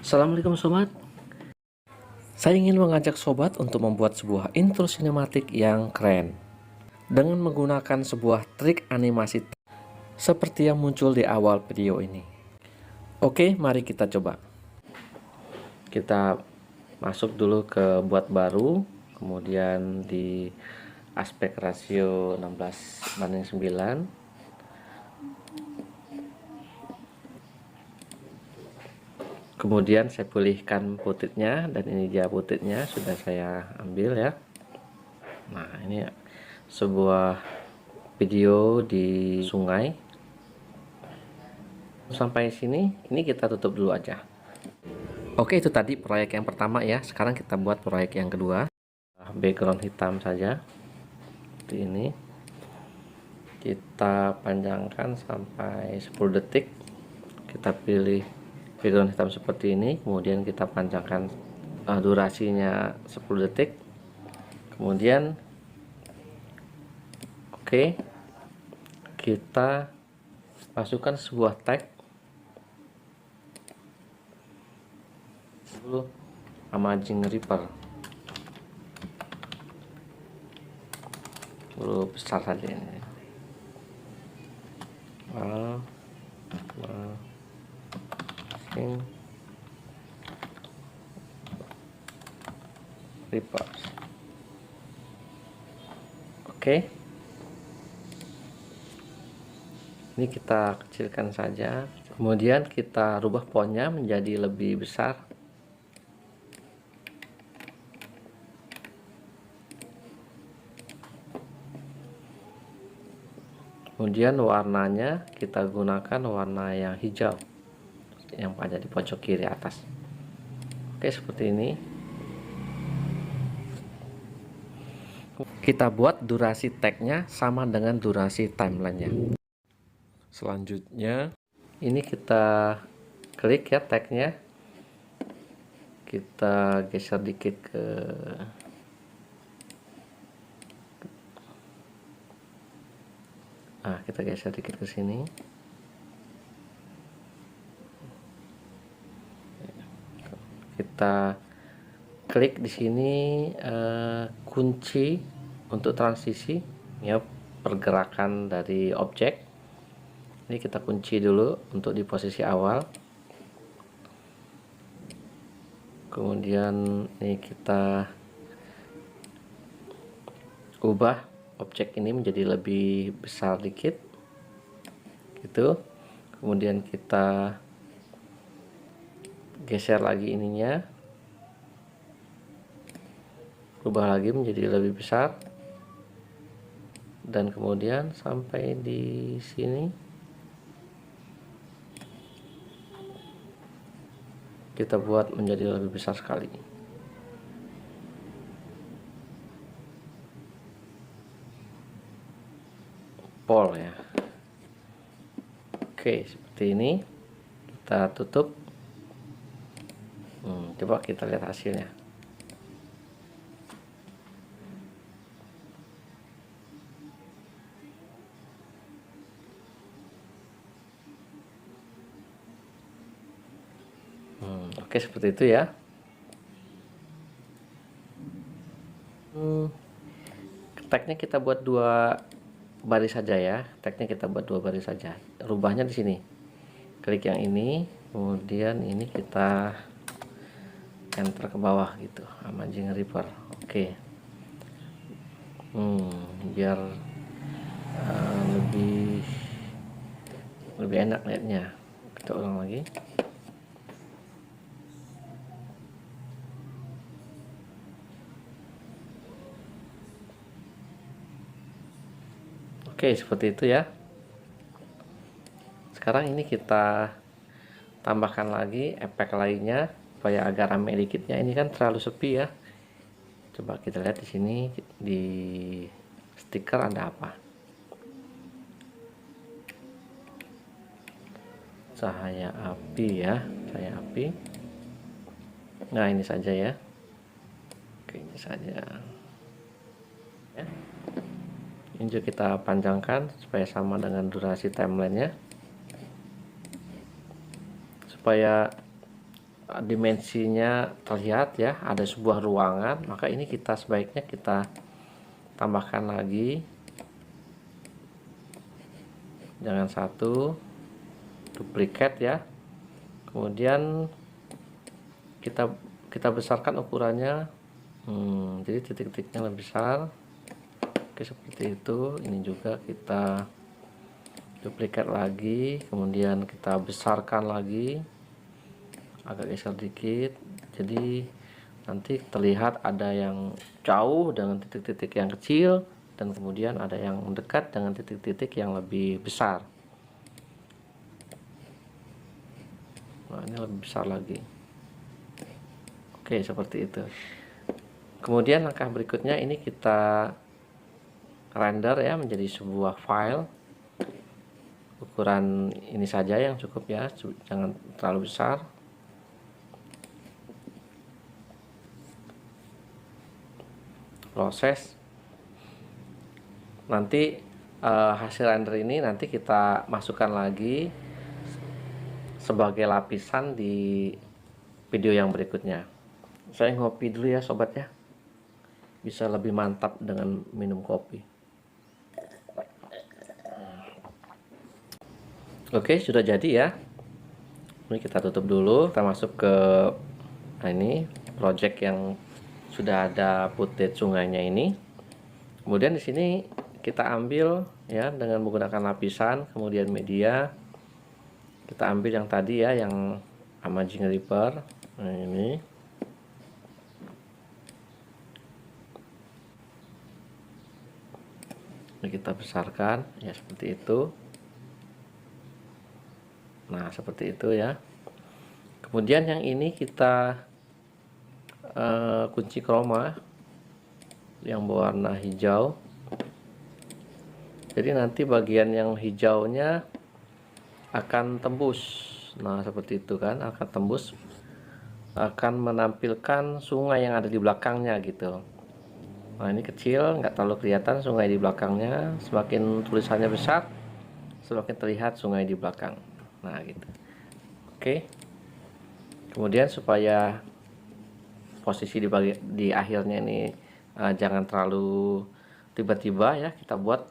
Assalamualaikum sobat. Saya ingin mengajak sobat untuk membuat sebuah intro sinematik yang keren dengan menggunakan sebuah trik animasi seperti yang muncul di awal video ini. Oke, mari kita coba. Kita masuk dulu ke buat baru, kemudian di aspek rasio 16:9. Kemudian saya pulihkan putitnya, dan ini dia putitnya sudah saya ambil ya. Nah, ini sebuah video di sungai. Sampai sini, ini kita tutup dulu aja. Oke, itu tadi proyek yang pertama ya. Sekarang kita buat proyek yang kedua. Background hitam saja. Seperti ini. Kita panjangkan sampai 10 detik. Kita pilih background hitam seperti ini, kemudian kita panjangkan durasinya 10 detik. Kemudian oke, kita masukkan sebuah tag dulu, Amazing Reaper dulu, besar saja ini. Amazing Reaper. Oke, ini kita kecilkan saja, kemudian kita rubah fontnya menjadi lebih besar. Kemudian warnanya kita gunakan warna yang hijau yang ada di pojok kiri atas. Oke, seperti ini. Kita buat durasi tagnya sama dengan durasi timelinenya. Selanjutnya ini kita klik ya tagnya, kita geser dikit ke kita geser dikit ke sini. Kita klik di sini kunci untuk transisi ya, pergerakan dari objek. Ini kita kunci dulu untuk di posisi awal. Kemudian ini kita ubah objek ini menjadi lebih besar dikit gitu. Kemudian kita geser lagi ininya, ubah lagi menjadi lebih besar, dan kemudian sampai di sini kita buat menjadi lebih besar sekali. Pol ya. Oke, seperti ini. Kita tutup. Coba kita lihat hasilnya. Oke, seperti itu ya. Tagnya kita buat 2 baris saja ya. Tagnya kita buat 2 baris saja. Rubahnya di sini. Klik yang ini, kemudian ini kita enter ke bawah gitu, Amazing Reaper. Oke. Biar lebih enak lihatnya. Kita ulang lagi. Oke, seperti itu ya. Sekarang ini kita tambahkan lagi efek lainnya supaya agak rame dikitnya. Ini kan terlalu sepi ya. Coba kita lihat di sini di stiker ada apa. Cahaya api ya, cahaya api. Nah, ini saja ya. Oke, ini saja. Ya. Ini juga kita panjangkan supaya sama dengan durasi timelinenya, supaya dimensinya terlihat ya, ada sebuah ruangan, maka ini kita sebaiknya kita tambahkan lagi, jangan satu, duplikat ya. Kemudian kita besarkan ukurannya, jadi titik-titiknya lebih besar. Oke, seperti itu. Ini juga kita duplikat lagi, kemudian kita besarkan lagi, agak geser dikit, jadi nanti terlihat ada yang jauh dengan titik-titik yang kecil, dan kemudian ada yang dekat dengan titik-titik yang lebih besar. Nah, ini lebih besar lagi. Oke, seperti itu. Kemudian langkah berikutnya ini kita render ya menjadi sebuah file. Ukuran ini saja yang cukup ya, jangan terlalu besar. Proses nanti hasil render ini nanti kita masukkan lagi sebagai lapisan di video yang berikutnya. Saya ngopi dulu ya sobat ya, bisa lebih mantap dengan minum kopi. Oke, sudah jadi ya. Ini kita tutup dulu, kita masuk ke ini project yang sudah ada footage sungainya ini. Kemudian di sini kita ambil ya dengan menggunakan lapisan, kemudian media. Kita ambil yang tadi ya, yang Amazing Reaper. Nah, ini. Ini kita besarkan ya seperti itu. Nah, seperti itu ya. Kemudian yang ini kita kunci chroma yang berwarna hijau. Jadi nanti bagian yang hijaunya akan tembus. Nah, seperti itu kan, akan tembus, akan menampilkan sungai yang ada di belakangnya gitu. Nah, ini kecil, nggak terlalu kelihatan sungai di belakangnya. Semakin tulisannya besar, semakin terlihat sungai di belakang. Nah, gitu. Oke. Kemudian supaya posisi di akhirnya ini jangan terlalu tiba-tiba ya, kita buat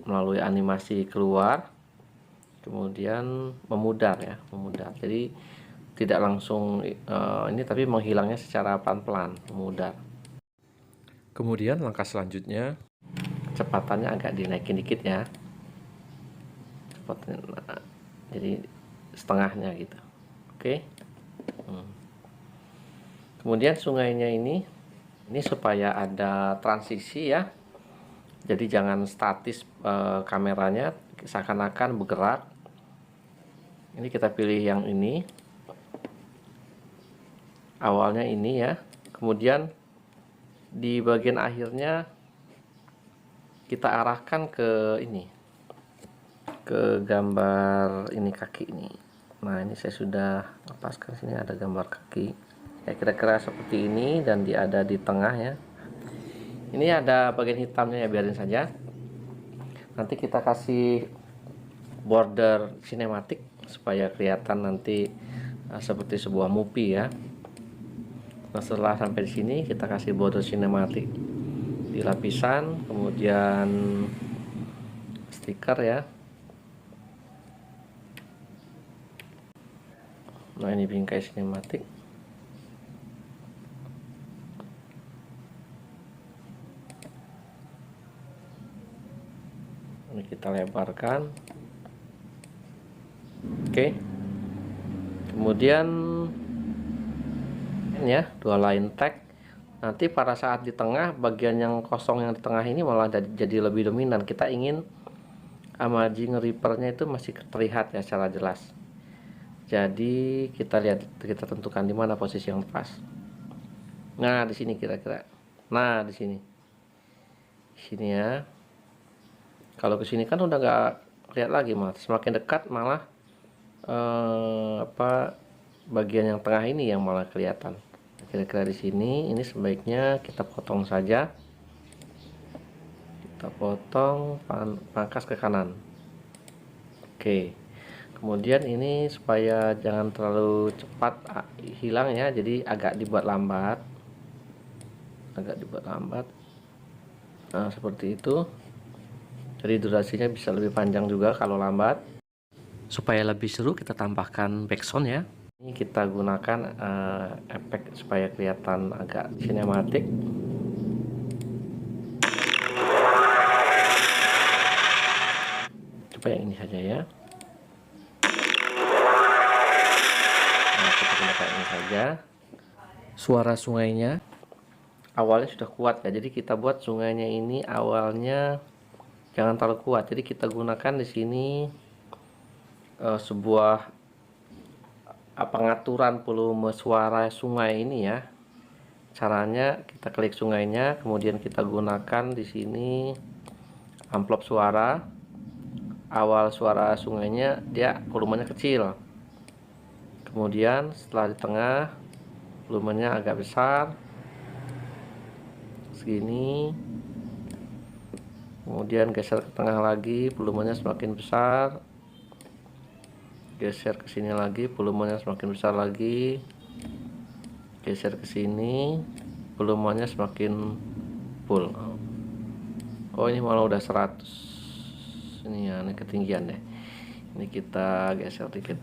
melalui animasi keluar, kemudian memudar ya, memudar. Jadi tidak langsung ini, tapi menghilangnya secara pelan-pelan, memudar. Kemudian langkah selanjutnya, kecepatannya agak dinaikin dikit ya, jadi setengahnya gitu. Oke. Kemudian sungainya ini supaya ada transisi ya, jadi jangan statis kameranya, seakan-akan bergerak. Ini kita pilih yang ini, awalnya ini ya, kemudian di bagian akhirnya kita arahkan ke ini, ke gambar ini, kaki ini. Nah, ini saya sudah lepaskan, sini ada gambar kaki ya, kira-kira seperti ini, dan dia ada di tengah ya. Ini ada bagian hitamnya ya, biarin saja. Nanti kita kasih border sinematik supaya kelihatan nanti seperti sebuah movie ya. Nah, setelah sampai di sini kita kasih border sinematik di lapisan, kemudian stiker ya. Nah, ini bingkai sinematik. Ini kita lebarkan. Oke. Kemudian ini ya, dua line tag. Nanti pada saat di tengah, bagian yang kosong yang di tengah ini malah jadi lebih dominan. Kita ingin Amazing Reaper-nya itu masih terlihat ya secara jelas. Jadi kita lihat, kita tentukan di mana posisi yang pas. Nah, di sini kira-kira. Nah, di sini. Di sini ya. Kalau ke sini kan udah nggak lihat lagi, malah semakin dekat malah bagian yang tengah ini yang malah kelihatan. Kira-kira di sini, ini sebaiknya kita potong saja. Kita potong, pangkas ke kanan. Oke. Kemudian ini supaya jangan terlalu cepat hilang ya, jadi agak dibuat lambat. Nah, seperti itu. Jadi durasinya bisa lebih panjang juga kalau lambat. Supaya lebih seru kita tambahkan backsound ya. Ini kita gunakan efek supaya kelihatan agak sinematik. Coba yang ini saja ya. Nah, kita gunakan ini saja. Suara sungainya awalnya sudah kuat ya, jadi kita buat sungainya ini awalnya jangan terlalu kuat. Jadi kita gunakan di sini sebuah pengaturan volume suara sungai ini ya. Caranya kita klik sungainya, kemudian kita gunakan di sini amplop suara. Awal suara sungainya dia volumenya kecil. Kemudian setelah di tengah volumenya agak besar segini. Kemudian geser ke tengah lagi, volumenya semakin besar. Geser ke sini lagi, volumenya semakin besar lagi. Geser ke sini, volumenya semakin full. Oh, ini malah udah 100. Ini ya, ini ketinggian deh. Ini kita geser dikit.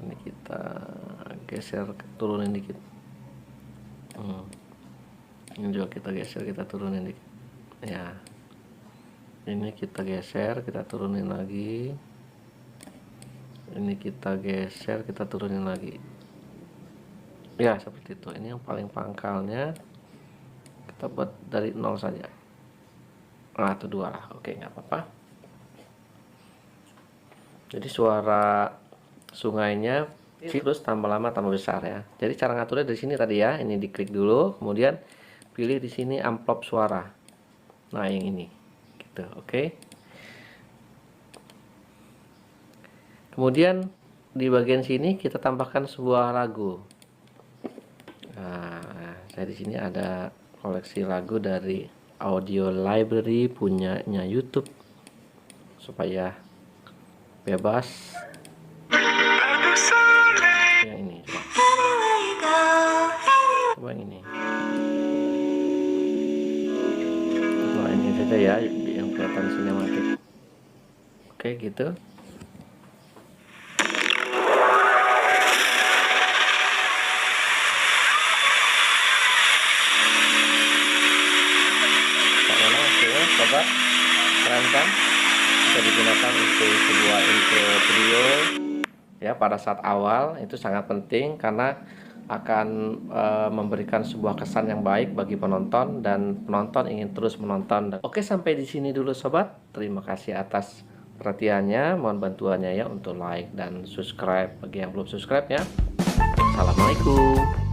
Ini kita geser, turunin dikit. Ini juga kita geser, kita turunin dikit. Ya. Ini kita geser, kita turunin lagi. Ini kita geser, kita turunin lagi. Ya, seperti itu. Ini yang paling pangkalnya. Kita buat dari 0 saja. Nah, itu 2 lah. Oke, nggak apa-apa. Jadi suara sungainya terus tambah lama tambah besar ya. Jadi cara ngaturnya dari sini tadi ya. Ini diklik dulu, kemudian pilih di sini amplop suara. Nah, yang ini. Gitu, oke. Kemudian di bagian sini kita tambahkan sebuah lagu. Nah, saya di sini ada koleksi lagu dari audio library punyanya YouTube supaya bebas. Yang ini coba yang ini. Nah, ini saja ya yang kelihatan sinematik. Oke, gitu. Coba keren kan, bisa digunakan untuk sebuah intro video ya. Pada saat awal itu sangat penting karena akan memberikan sebuah kesan yang baik bagi penonton dan penonton ingin terus menonton. Oke, sampai di sini dulu sobat. Terima kasih atas perhatiannya, mohon bantuannya ya untuk like dan subscribe bagi yang belum subscribe ya. Assalamualaikum.